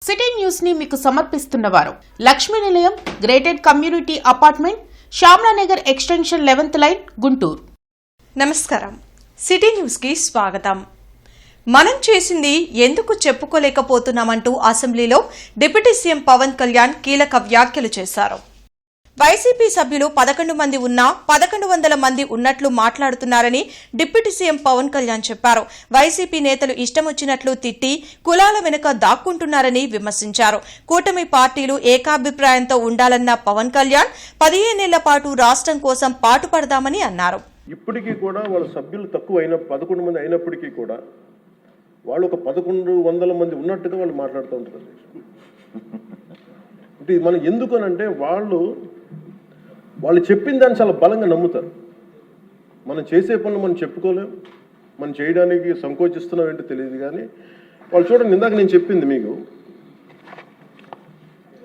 City news ని మీకు సమర్పిస్తున్నవారు Lakshmi Nilayam gated community apartment Shyamalanagar extension 11th line Guntur. నమస్కారం. సిటీ న్యూస్ కి స్వాగతం. మనం చేసింది ఎందుకు చెప్పుకోలేకపోతున్నామంటూ అసెంబ్లీలో డిప్యూటీ సీఎం పవన్ కళ్యాణ్ కీలక వ్యాఖ్యలు చేశారు. వైసీపీ సభ్యులు 11 మంది ఉన్నా 1100 మంది ఉన్నట్లు మాట్లాడుతున్నారని డిప్యూటీ సీఎం పవన్ కళ్యాణ్ చెప్పారు. వైసీపీ నేతలు ఇష్టమొచ్చినట్లు తిట్టి కులాల వెనుక దాక్కుంటున్నారని విమర్శించారు. కూటమి పార్టీలు ఏకాభిప్రాయంతో ఉండాలన్న పవన్ కళ్యాణ్ 15 ఏళ్ల పాటు రాష్ట్రం కోసం పాటుపడదామని అన్నారు. ఇప్పటికీ కూడా వాళ్ళ సభ్యులు తక్కువ 11 మంది అయినప్పటికీ కూడా వాళ్ళు ఒక 1100 మంది ఉన్నట్టుగా వాళ్ళు మాట్లాడుతూ ఉంటారు. అంటే మనం ఎందుకనంటే వాళ్ళు చెప్పిన దాన్ని చాలా బలంగా నమ్ముతారు. మనం చేసే పనులు మనం చెప్పుకోలేం, మనం చేయడానికి సంకోచిస్తున్నాం ఏంటో తెలియదు. కానీ వాళ్ళు చూడండి, ఇందాక నేను చెప్పింది మీకు,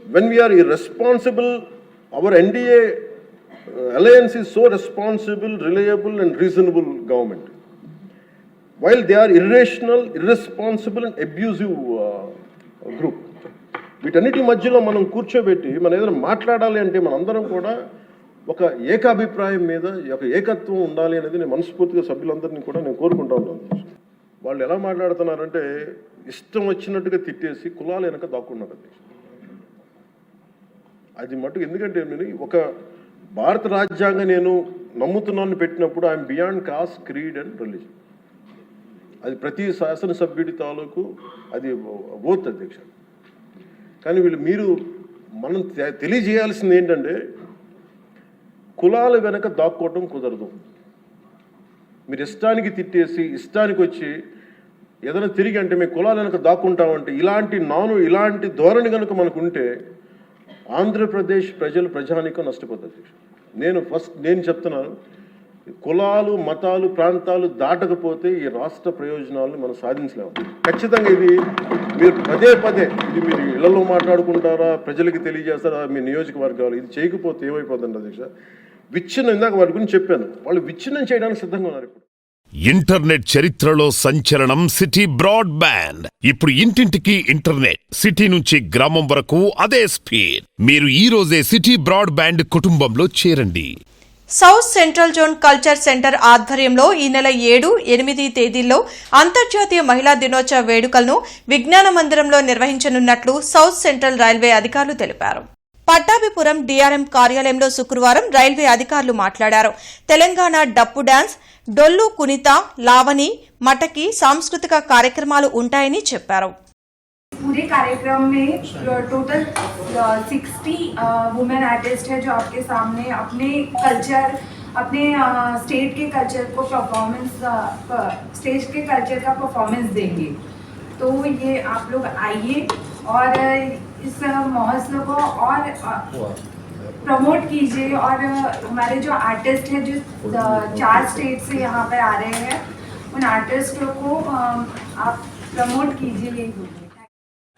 when we are irresponsible, our NDA alliance is so responsible, reliable and reasonable government, while they are irrational, irresponsible and abusive group. వీటన్నిటి మధ్యలో మనం కూర్చోబెట్టి మనం ఏదైనా మాట్లాడాలి అంటే మనందరం కూడా ఒక ఏకాభిప్రాయం మీద ఒక ఏకత్వం ఉండాలి అనేది నేను మనస్ఫూర్తిగా సభ్యులందరినీ కూడా నేను కోరుకుంటా ఉన్నాను. వాళ్ళు ఎలా మాట్లాడుతున్నారంటే ఇష్టం వచ్చినట్టుగా తిట్టేసి కులాలు వెనక దాక్కున్నారు. అది మటుకు ఎందుకంటే నేను ఒక భారత రాజ్యాంగం నేను నమ్ముతున్నాను పెట్టినప్పుడు I'm beyond cost, creed and religion. అది ప్రతి శాసనసభ్యుడి తాలూకు అది ఓత్ అధ్యక్ష. కానీ మనం తెలియజేయాల్సింది ఏంటంటే కులాల వెనక దాక్కోవటం కుదరదు. మీరు ఇష్టానికి తిట్టేసి ఇష్టానికి వచ్చి ఏదైనా తిరిగి అంటే మేము కులాల వెనక దాక్కుంటామంటే ఇలాంటి ధోరణి కనుక మనకు ఉంటే ఆంధ్రప్రదేశ్ ప్రజానీకం నష్టపోతుంది. నేను చెప్తున్నాను, కులాలు, మతాలు, ప్రాంతాలు దాటకపోతే ఈ రాష్ట్ర ప్రయోజనాలను మనం సాధించలేము. ఖచ్చితంగా ఇది మీరు పదే ఇది మీరు ఇళ్లలో మాట్లాడుకుంటారా, ప్రజలకి తెలియజేస్తారా, మీ నియోజకవర్గాలు ఇది చేయకపోతే ఏమైపోతుంది అధ్యక్ష? విచ్ఛిన్నం, ఇందాక వాటి గురించి చెప్పాను, వాళ్ళు విచ్ఛిన్నం చేయడానికి సిద్ధంగా ఉన్నారు. ఇప్పుడు ఇంటర్నెట్ చరిత్రలో సంచలనం సిటీ బ్రాడ్బ్యాండ్. ఇప్పుడు ఇంటింటికి ఇంటర్నెట్, సిటీ నుంచి గ్రామం వరకు అదే స్పీడ్. మీరు ఈ రోజే సిటీ బ్రాడ్బ్యాండ్ కుటుంబంలో చేరండి. South central zone culture centre ఆధ్వర్యంలో ఈ నెల 7, 8 తేదీల్లో అంతర్జాతీయ మహిళా దినోత్సవ వేడుకలను విజ్ఞాన మందిరంలో నిర్వహించనున్నట్లు సౌత్ సెంట్రల్ రైల్వే అధికారులు తెలిపారు. పట్టాభిపురం DRM కార్యాలయంలో శుక్రవారం రైల్వే అధికారులు మాట్లాడారు. తెలంగాణ డప్పు డాన్స్, డొల్లు కునిత, లావణి, మటకి సాంస్కృతిక కార్యక్రమాలు ఉంటాయని చెప్పారు. पूरे कार्यक्रम में टोटल 60 वुमेन आर्टिस्ट है जो आपके सामने अपने कल्चर, अपने स्टेट के कल्चर को स्टेज के कल्चर का परफॉर्मेंस देंगे. तो ये आप लोग आइए और इस महोत्सव को और प्रमोट कीजिए. और हमारे जो आर्टिस्ट हैं जो 4 स्टेट से यहाँ पर आ रहे हैं, उन आर्टिस्टों को आप प्रमोट कीजिए.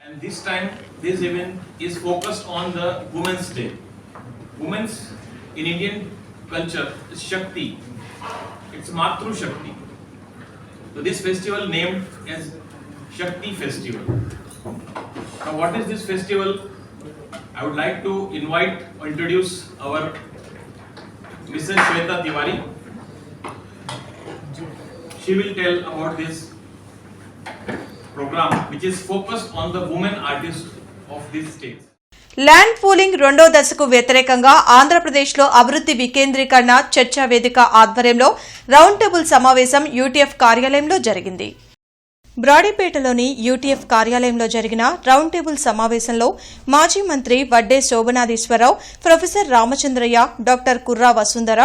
And this time, this event is focused on the Women's Day. Women's in Indian culture is Shakti. It's Matru Shakti. So this festival named as Shakti Festival. Now what is this festival? I would like to invite or introduce our Mrs. Shweta Tiwari. She will tell about this program which is focused on the women artists of these states. Land pooling 2వ దశకు వ్యతిరేకంగా ఆంధ్రప్రదేశ్లో అభివృద్ధి వికేంద్రీకరణ చర్చా వేదిక ఆధ్వర్యంలో round table సమావేశం UTF కార్యాలయంలో జరిగింది. బ్రాడీపేటలోని UTF కార్యాలయంలో జరిగిన రౌండ్ టేబుల్ సమావేశంలో మాజీ మంత్రి వడ్డే శోభనాధీశ్వరరావు, ప్రొఫెసర్ రామచంద్రయ్య, డాక్టర్ కుర్రా వసుంధర,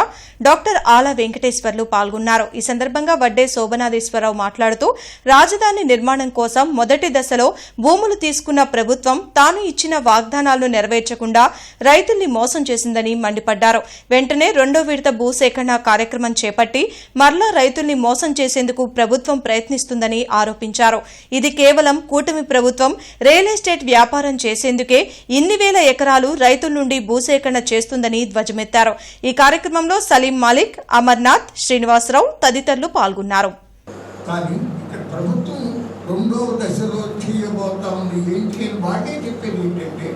డాక్టర్ ఆల వెంకటేశ్వర్లు పాల్గొన్నారు. ఈ సందర్భంగా వడ్డే శోభనాధీశ్వరరావు మాట్లాడుతూ రాజధాని నిర్మాణం కోసం మొదటి దశలో భూములు తీసుకున్న ప్రభుత్వం తాను ఇచ్చిన వాగ్దానాలను నెరవేర్చకుండా రైతుల్ని మోసం చేసిందని మండిపడ్డారు. వెంటనే 2వ విడత భూసేకరణ కార్యక్రమం చేపట్టి మరలా రైతుల్ని మోసం చేసేందుకు ప్రభుత్వం ప్రయత్నిస్తుందని ఆరోపించారు. ఇది కేవలం కూటమి ప్రభుత్వం రియల్ ఎస్టేట్ వ్యాపారం చేసేందుకే ఇన్ని వేల ఎకరాలు రైతుల నుండి భూసేకరణ చేస్తుందని ధ్వజమెత్తారు. ఈ కార్యక్రమంలో సలీం మాలిక్, అమర్నాథ్, శ్రీనివాసరావు తదితరులు పాల్గొన్నారు. ప్రభుత్వం రెండవ దశలో చేయబోతా ఉంది ఏంటి అని వాటే చెప్పేది ఏంటంటే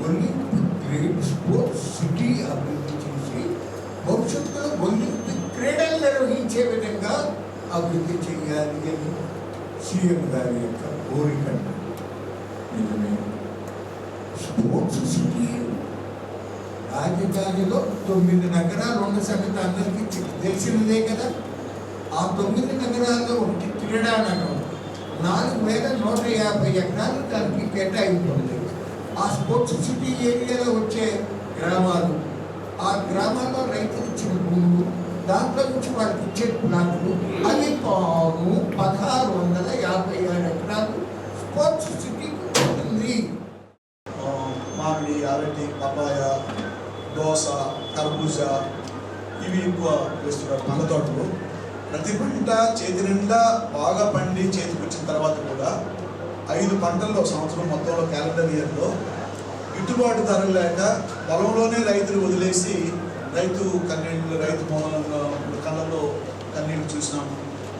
ఒలింపిక్ గ్రేడ్ స్పోర్ట్స్ సిటీ అభివృద్ధి చేసి భవిష్యత్తులో ఒలింపిక్ క్రీడలు నిర్వహించే విధంగా అభివృద్ధి చేయాలి అని సీఎం గారి యొక్క కోరిక. నిజమే, స్పోర్ట్స్ సిటీ రాజధానిలో 9 నగరాలు ఉన్న సంగతి అందరికీ తెలిసినదే కదా. ఆ 9 నగరాల్లో ఒకటి క్రీడా నగరం. 4150 ఎకరాలు దానికి కేటాయించింది. ఆ స్పోర్ట్స్ సిటీ ఏరియాలో వచ్చే గ్రామాలు, ఆ గ్రామాల్లో రైతులు ఇచ్చిన భూములు, దాంట్లో నుంచి వాళ్ళకి ఇచ్చే ప్లాట్లు, అవి 1656 ఎకరాలు స్పోర్ట్స్ సిటీకి ఉంటుంది. మామిడి, అరటి, పపాయ, దోస, కర్బూజా ఇవి ఎక్కువ వేస్తున్నారు పండ్ల తోటలు. ప్రతి పంట చేతి నిండా బాగా పండి చేతికి వచ్చిన తర్వాత కూడా 5 పంటల్లో సంవత్సరం మొత్తంలో క్యాలెండర్ ఇయర్లో గిట్టుబాటు ధరలు లేక పొలంలోనే రైతులు వదిలేసి రైతు కళ్ళల్లో కన్నీళ్ళు చూసినాం.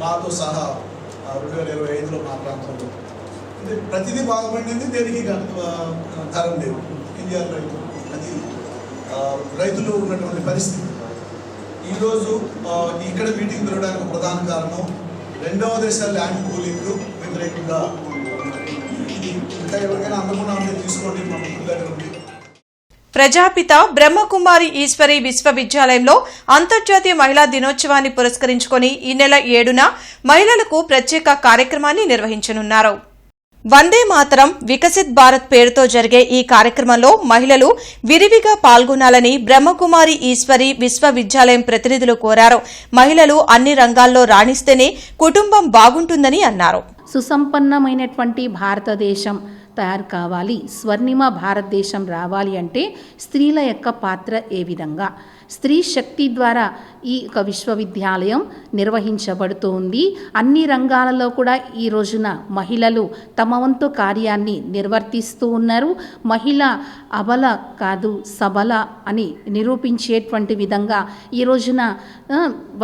మాతో సహా 2025లో మా ప్రాంతంలో ప్రతిదీ బాగా పండింది, దేనికి ధరలు లేవు. ఏం చేయాలి రైతు? అది రైతులు ఉన్నటువంటి పరిస్థితి. ఈరోజు ఇక్కడ మీటింగ్ జరగడానికి ప్రధాన కారణం 2వ దశ ల్యాండ్ పూలింగ్ వ్యతిరేకంగా. ఇది ఇంకా ఎవరికైనా అందకుండా ఉంటే తీసుకోండి, మన దగ్గర ఉంది. ప్రజాపిత బ్రహ్మకుమారి ఈశ్వరి విశ్వవిద్యాలయంలో అంతర్జాతీయ మహిళా దినోత్సవాన్ని పురస్కరించుకొని ఈ నెల 7న మహిళలకు ప్రత్యేక కార్యక్రమాన్ని నిర్వహించనున్నారు. వందే మాతరం వికసిత్ భారత్ పేరుతో జరిగే ఈ కార్యక్రమంలో మహిళలు విరివిగా పాల్గొనాలని బ్రహ్మకుమారి ఈశ్వరి విశ్వవిద్యాలయం ప్రతినిధులు కోరారు. మహిళలు అన్ని రంగాల్లో రాణిస్తేనే కుటుంబం బాగుంటుందని అన్నారు. సుసంపన్నమైనటువంటి భారతదేశం తయారు కావాలి, స్వర్ణిమ భారతదేశం రావాలి అంటే స్త్రీల యొక్క పాత్ర ఏ విధంగా, స్త్రీ శక్తి ద్వారా ఈ ఒక విశ్వవిద్యాలయం నిర్వహించబడుతోంది. అన్ని రంగాలలో కూడా ఈ రోజున మహిళలు తమ వంతు కార్యాన్ని నిర్వర్తిస్తూ ఉన్నారు. మహిళ అబల కాదు సబల అని నిరూపించేటువంటి విధంగా ఈ రోజున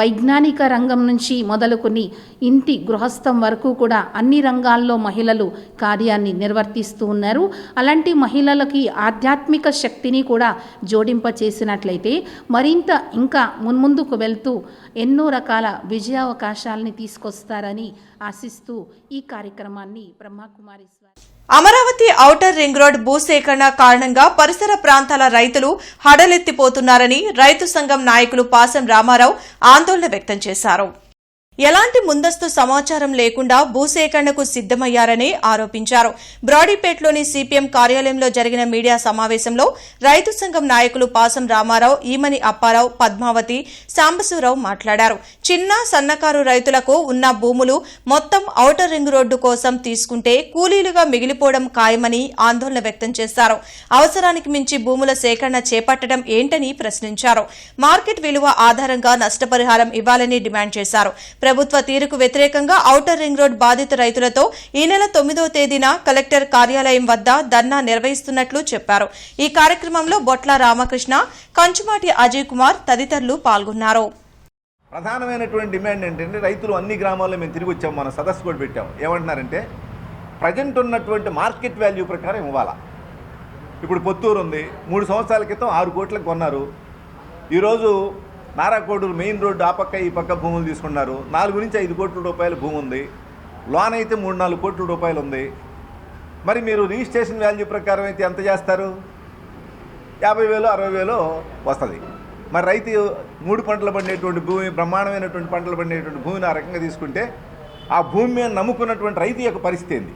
వైజ్ఞానిక రంగం నుంచి మొదలుకొని ఇంటి గృహస్థం వరకు కూడా అన్ని రంగాల్లో మహిళలు కార్యాన్ని నిర్వర్తిస్తూ ఉన్నారు. అలాంటి మహిళలకి ఆధ్యాత్మిక శక్తిని కూడా జోడింపచేసినట్లయితే మరింత ఇంకా మున్ముందుకు వెళ్తూ ఎన్నో రకాల విజయావకాశాలని తీసుకొస్తారని ఆశిస్తూ ఈ కార్యక్రమాన్ని Brahma Kumari Amaravati outer ring road భూసేకరణ కారణంగా పరిసర ప్రాంతాల రైతులు హడలెత్తిపోతున్నారని రైతు సంఘం నాయకులు పాసం రామారావు ఆందోళన వ్యక్తం చేశారు. ఎలాంటి ముందస్తు సమాచారం లేకుండా భూసేకరణకు సిద్దమయ్యారని ఆరోపించారు. బ్రాడీపేటలోని సిపిఎం కార్యాలయంలో జరిగిన మీడియా సమావేశంలో రైతు సంఘం నాయకులు పాసం రామారావు, ఈమని అప్పారావు, పద్మావతి, సాంబశివరావు మాట్లాడారు. చిన్న సన్నకారు రైతులకు ఉన్న భూములు మొత్తం ఔటర్ రింగ్ రోడ్డు కోసం తీసుకుంటే కూలీలుగా మిగిలిపోవడం ఖాయమని ఆందోళన వ్యక్తం చేశారు. అవసరానికి మించి భూముల సేకరణ చేపట్టడం ఏంటని ప్రశ్నించారు. మార్కెట్ విలువ ఆధారంగా నష్టపరిహారం ఇవ్వాలని డిమాండ్ చేశారు. ప్రభుత్వ తీరుకు వ్యతిరేకంగా ఔటర్ రింగ్ రోడ్ బాధిత రైతులతో ఈ నెల 9వ తేదీన కలెక్టర్ కార్యాలయం వద్ద ధర్నా నిర్వహిస్తున్నట్లు చెప్పారు. ఈ కార్యక్రమంలో బొట్ల రామకృష్ణ, కంచుమాటి అజయ్ కుమార్ తదితరులు పాల్గొన్నారు. ప్రధానమైనటువంటి డిమాండ్ ఏంటంటే రైతులు అన్ని గ్రామాల్లో మేము తిరిగి వచ్చాం, మన సదస్సు కూడా పెట్టాం. ఏమంటున్నారంటే ప్రజెంట్ ఉన్నటువంటి మార్కెట్ వాల్యూ ప్రకారం ఇవ్వాలా. ఇప్పుడు పొత్తూరు ఉంది, 3 సంవత్సరాల క్రితం 6 కోట్లకు కొన్నారు. ఈరోజు నారాకోడూరు మెయిన్ రోడ్డు ఆ పక్క ఈ పక్క భూములు తీసుకున్నారు. 4 నుంచి 5 కోట్ల రూపాయల భూమి ఉంది. లోన్ అయితే 3-4 కోట్ల రూపాయలు ఉంది. మరి మీరు రిజిస్ట్రేషన్ వాల్యూ ప్రకారం అయితే ఎంత చేస్తారు? 50,000 60,000 వస్తుంది. మరి రైతు 3 పంటలు పండేటువంటి భూమి, బ్రహ్మాండమైనటువంటి పంటలు పండేటువంటి భూమిని ఆ రకంగా తీసుకుంటే ఆ భూమి మీద నమ్ముకున్నటువంటి రైతు యొక్క పరిస్థితి ఏంది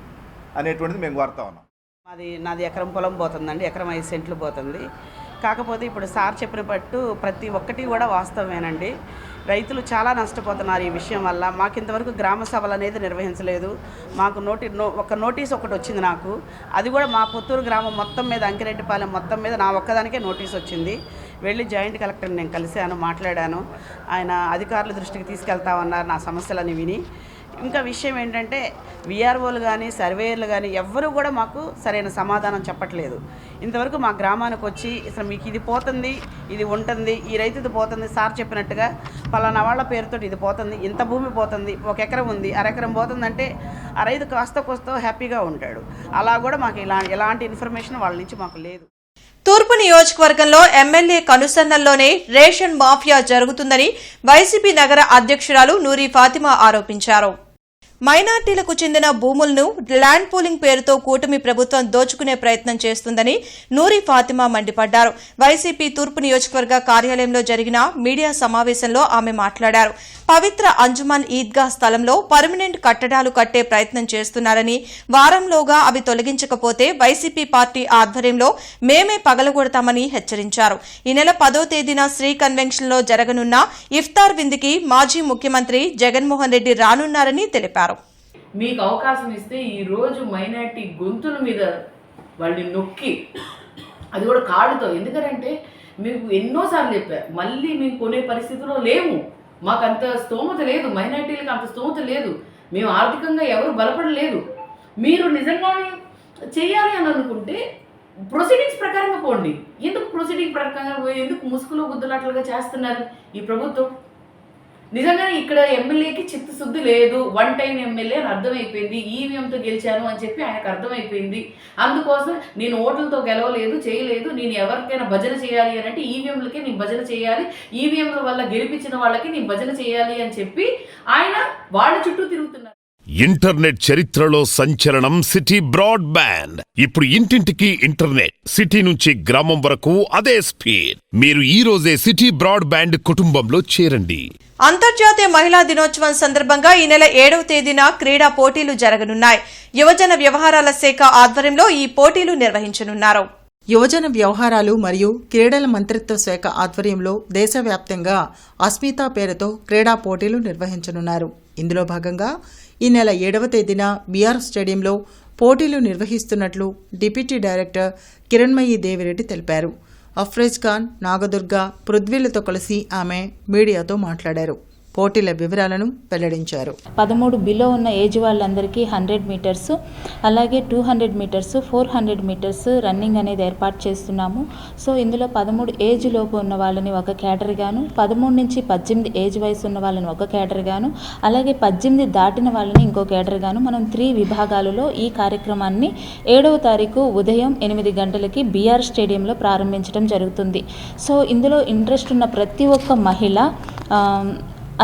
అనేటువంటిది మేము కోరుతా ఉన్నాం. నాది ఎకరం పొలం పోతుందండి, ఎకరం 5 సెంట్లు పోతుంది. కాకపోతే ఇప్పుడు సార్ చెప్పిన పట్టు ప్రతి ఒక్కటి కూడా వాస్తవమేనండి. రైతులు చాలా నష్టపోతున్నారు ఈ విషయం వల్ల. మాకు ఇంతవరకు గ్రామ సభలు అనేది నిర్వహించలేదు. మాకు ఒక నోటీస్ ఒకటి వచ్చింది నాకు. అది కూడా మా పుత్తూరు గ్రామం మొత్తం మీద, అంకిరెడ్డిపాలెం మొత్తం మీద నా ఒక్కదానికే నోటీస్ వచ్చింది. వెళ్ళి జాయింట్ కలెక్టర్ని నేను కలిశాను, మాట్లాడాను. ఆయన అధికారుల దృష్టికి తీసుకెళ్తామన్నారు నా సమస్యలని విని. ఇంకా విషయం ఏంటంటే విఆర్ఓలు కానీ సర్వేయర్లు కానీ ఎవ్వరూ కూడా మాకు సరైన సమాధానం చెప్పట్లేదు. ఇంతవరకు మా గ్రామానికి వచ్చి అసలు మీకు ఇది పోతుంది, ఇది ఉంటుంది, ఈ రైతు ఇది పోతుంది, సార్ చెప్పినట్టుగా పలానా వాళ్ళ పేరుతో ఇది పోతుంది, ఇంత భూమి పోతుంది, 1 ఎకరం ఉంది, అరెకరం పోతుందంటే ఆ రైతు కాస్త హ్యాపీగా ఉంటాడు. అలా కూడా మాకు ఎలాంటి ఇన్ఫర్మేషన్ వాళ్ళ నుంచి మాకు లేదు. తూర్పు నియోజకవర్గంలో ఎమ్మెల్యే కనుసన్నల్లోనే రేషన్ మాఫియా జరుగుతుందని వైసీపీ నగర అధ్యక్షురాలు నూరి ఫాతిమా ఆరోపించారు. మైనార్టీలకు చెందిన భూములను ల్యాండ్ పూలింగ్ పేరుతో కూటమి ప్రభుత్వం దోచుకునే ప్రయత్నం చేస్తుందని నూరి ఫాతిమా మండిపడ్డారు. వైసీపీ తూర్పు నియోజకవర్గ కార్యాలయంలో జరిగిన మీడియా సమావేశంలో ఆమె మాట్లాడారు. పవిత్ర అంజుమన్ ఈద్గా స్థలంలో పర్మనెంట్ కట్టడాలు కట్టే ప్రయత్నం చేస్తున్నారని, వారంలోగా అవి తొలగించకపోతే వైసీపీ పార్టీ ఆధ్వర్యంలో మేమే పగలగొడతామని హెచ్చరించారు. ఈ నెల 10వ తేదీన శ్రీ కన్వెన్షన్లో జరగనున్న ఇఫ్తార్ విందుకి మాజీ ముఖ్యమంత్రి జగన్మోహన్ రెడ్డి రానున్నారని తెలిపారు. మీకు అవకాశం ఇస్తే ఈరోజు మైనార్టీ గొంతుల మీద వాళ్ళని నొక్కి, అది కూడా కాళ్ళతో, ఎందుకంటే మీకు ఎన్నోసార్లు చెప్పారు, మళ్ళీ మేము కొనే పరిస్థితిలో లేము, మాకు అంత స్తోమత లేదు, మైనార్టీలకు అంత స్తోమత లేదు, మేము ఆర్థికంగా ఎవరు బలపడలేదు. మీరు నిజంగానే చేయాలి అని అనుకుంటే ప్రొసీడింగ్స్ ప్రకారంగా పోండి. ఎందుకు ప్రొసీడింగ్ ప్రకారంగా పోయి ఎందుకు ముసుగులో గుద్దులాట్లుగా చేస్తున్నారు ఈ ప్రభుత్వం? నిజంగానే ఇక్కడ ఎమ్మెల్యేకి చిత్తశుద్ధి లేదు, 1 టైం ఎమ్మెల్యే అని అర్థమైపోయింది. ఈవీఎంతో గెలిచాను అని చెప్పి ఆయనకు అర్థమైపోయింది. అందుకోసం నేను ఓట్లతో గెలవలేదు, చేయలేదు, నేను ఎవరికైనా భజన చేయాలి అని అంటే ఈవీఎంలకే నేను భజన చేయాలి, ఈవీఎంల వల్ల గెలిపించిన వాళ్ళకి నేను భజన చేయాలి అని చెప్పి ఆయన వాళ్ళ చుట్టూ తిరుగుతున్నారు. ఇంటర్నెట్ చరిత్రలో సంచలనం సిటీ బ్రాడ్బ్యాండ్. ఇప్పుడు ఇంటింటికి ఇంటర్నెట్, సిటీ నుంచి గ్రామం వరకు అదే స్పీడ్. మీరు ఈ రోజే సిటీ బ్రాడ్బ్యాండ్ కుటుంబంలో చేరండి. అంతర్జాతీయ మహిళా దినోత్సవం సందర్భంగా ఈ నెల 7వ తేదీన క్రీడా పోటీలు జరగనున్నాయి. యువజన వ్యవహారాల శాఖ ఆధ్వర్యంలో ఈ పోటీలు నిర్వహించనున్నారు. యువజన వ్యవహారాలు మరియు క్రీడల మంత్రిత్వ శాఖ ఆధ్వర్యంలో దేశవ్యాప్తంగా అస్మితా పేరుతో క్రీడా పోటీలు నిర్వహించనున్నారు. ఇందులో భాగంగా ఈ నెల 7వ తేదీన బీఆర్ స్టేడియంలో పోటీలు నిర్వహిస్తున్నట్లు డిప్యూటీ డైరెక్టర్ కిరణ్మయి దేవిరెడ్డి తెలిపారు. అఫ్రేజ్ ఖాన్, నాగదుర్గ, పృథ్వీలతో కలిసి ఆమె మీడియాతో మాట్లాడారు. పోటీల వివరాలను వెల్లడించారు. 13 బిలో ఉన్న ఏజ్ వాళ్ళందరికీ 100 మీటర్స్, అలాగే 200 మీటర్స్, 400 మీటర్స్ రన్నింగ్ అనేది ఏర్పాటు చేస్తున్నాము. సో ఇందులో 13 ఏజ్ లోపు ఉన్న వాళ్ళని ఒక కేటగిరీగాను, 13 నుంచి 18 ఏజ్ వయసు ఉన్న వాళ్ళని ఒక కేటగిరీగాను, అలాగే 18 దాటిన వాళ్ళని ఇంకో కేటగిరీగాను మనం 3 విభాగాలలో ఈ కార్యక్రమాన్ని 7వ తారీఖు ఉదయం 8 గంటలకి బీఆర్ స్టేడియంలో ప్రారంభించడం జరుగుతుంది. సో ఇందులో ఇంట్రెస్ట్ ఉన్న ప్రతి ఒక్క మహిళ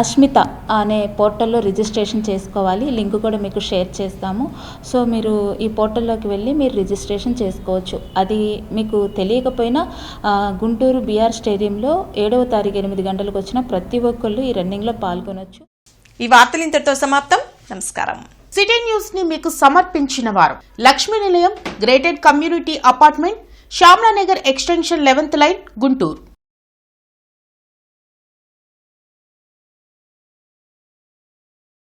అస్మిత అనే పోర్టల్లో రిజిస్ట్రేషన్ చేసుకోవాలి. లింక్ కూడా మీకు షేర్ చేస్తాము. సో మీరు ఈ పోర్టల్లోకి వెళ్ళి మీరు రిజిస్ట్రేషన్ చేసుకోవచ్చు. అది మీకు తెలియకపోయినా గుంటూరు బీఆర్ స్టేడియంలో 7వ తారీఖు 8 గంటలకు వచ్చిన ప్రతి ఒక్కళ్ళు ఈ రన్నింగ్లో పాల్గొనవచ్చు. ఈ వార్తలు ఇంతటితో సమాప్తం. నమస్కారం. సిటీ న్యూస్ ని మీకు సమర్పించిన వారు Lakshmi Nilayam, gated community apartment, Shyamlanagar extension 11th line, Guntur.